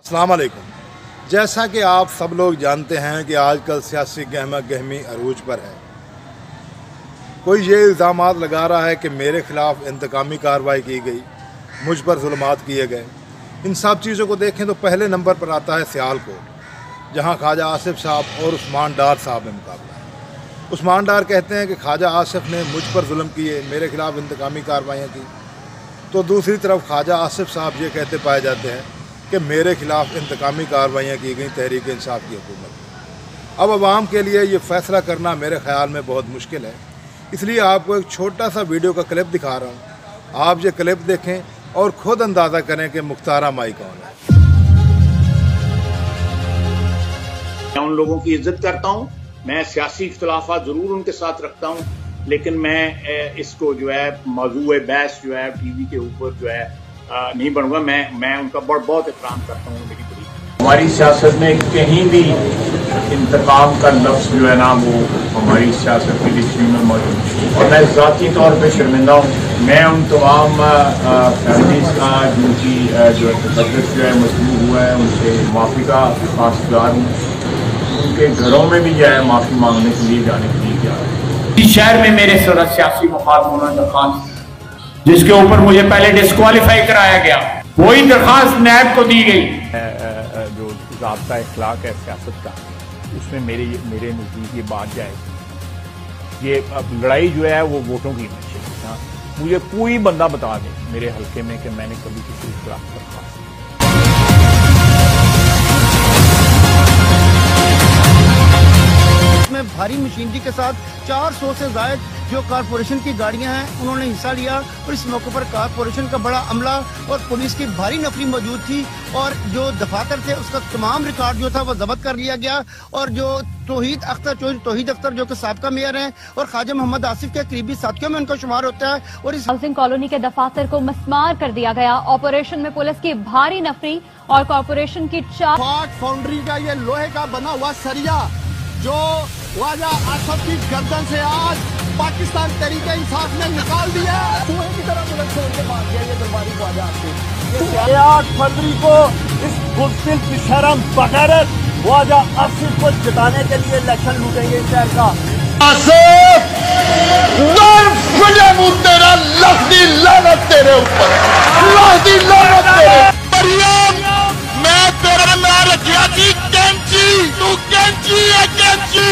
अस्सलाम वालेकुम। जैसा कि आप सब लोग जानते हैं कि आजकल सियासी गहमा गहमी अरूज पर है। कोई ये इल्ज़ामात लगा रहा है कि मेरे ख़िलाफ़ इंतकामी कार्रवाई की गई, मुझ पर जुल्मात किए गए। इन सब चीज़ों को देखें तो पहले नंबर पर आता है सियालकोट, जहां ख्वाजा आसिफ साहब और उस्मान डार साहब में मुकाबला है। उस्मान डार कहते हैं कि ख्वाजा आसिफ ने मुझ पर जुल्म किए, मेरे ख़िलाफ़ इंतकामी कार्रवाइयाँ की, तो दूसरी तरफ ख्वाजा आसिफ साहब ये कहते पाए जाते हैं कि मेरे ख़िलाफ़ इंतकामी कार्रवाइयाँ की गई तहरीक इंसाफ की हुकूमत में। अब आवाम के लिए ये फ़ैसला करना मेरे ख़्याल में बहुत मुश्किल है, इसलिए आपको एक छोटा सा वीडियो का क्लिप दिखा रहा हूँ। आप ये क्लिप देखें और ख़ुद अंदाज़ा करें कि मुख्तारा माई कौन है। मैं उन लोगों की इज्जत करता हूँ, मैं सियासी इख्तिलाफात ज़रूर उनके साथ रखता हूँ, लेकिन मैं इसको जो है मौजूए बहस जो है टीवी के ऊपर जो है नहीं बनूंगा। मैं उनका बहुत एहतराम करता हूँ। मेरी बड़ी हमारी सियासत में कहीं भी इंतकाम का लफ्ज़ जो है ना वो हमारी सियासत की डिक्शनरी में मौजूद है, और मैं ज़ाती तौर पे शर्मिंदा हूँ। मैं उन तमाम फैमिलीज़ का जिनकी जो तकद्दुस जो है मजबूर हुआ है उनसे माफ़ी का खासदार हूँ। उनके घरों में भी जो है माफ़ी मांगने के लिए जाने के लिए जा रहे हैं। इस शहर में मेरे सियासी मफाद होना दरखास्त जिसके ऊपर मुझे पहले डिस्क्वालीफाई कराया गया, वही दरखास्त नैब को दी गई। जो ज़ाब्ता इखलाक है सियासत का, उसमें मेरे नज़दीक ये बात जाए। ये अब लड़ाई जो है वो वोटों की है। मुझे कोई बंदा बता दे मेरे हल्के में कि मैंने कभी किसी के खिलाफ दरखास्त में भारी मशीनरी के साथ 400 से ज़ायद जो कारपोरेशन की गाड़ियां हैं उन्होंने हिस्सा लिया, और इस मौके पर कारपोरेशन का बड़ा अमला और पुलिस की भारी नफरी मौजूद थी, और जो दफातर थे उसका तमाम रिकॉर्ड जो था वो जब्त कर लिया गया। और जो तौहीद अख्तर जो कि साबका मेयर हैं और ख्वाजा मोहम्मद आसिफ के करीबी साथियों में उनका शुमार होता है, और इस हाउसिंग कॉलोनी के दफातर को मस्मार कर दिया गया। ऑपरेशन में पुलिस की भारी नफरी और कॉरपोरेशन की फाउंड्री का ये लोहे का बना हुआ सरिया जो ख्वाजा आसिफ की गर्दन से आज पाकिस्तान तहरीक इंसाफ ने निकाल दिया, चूहे की तरह बुलंद से उनके मार दिया। ये दरबारी ख्वाजा आसिफ 8 फरवरी को इस बुज़दिल बेशरम बगैरत ख्वाजा आसिफ को जिताने के लिए इलेक्शन लूटेंगे शहर का। आसिफ तेरा लफ्ज़ी लानत तेरे ऊपर, लफ्ज़ी लानत तेरे। मरियम मैं तेरा नाम रखिया थी कैंची, तू कैंची है कैंची।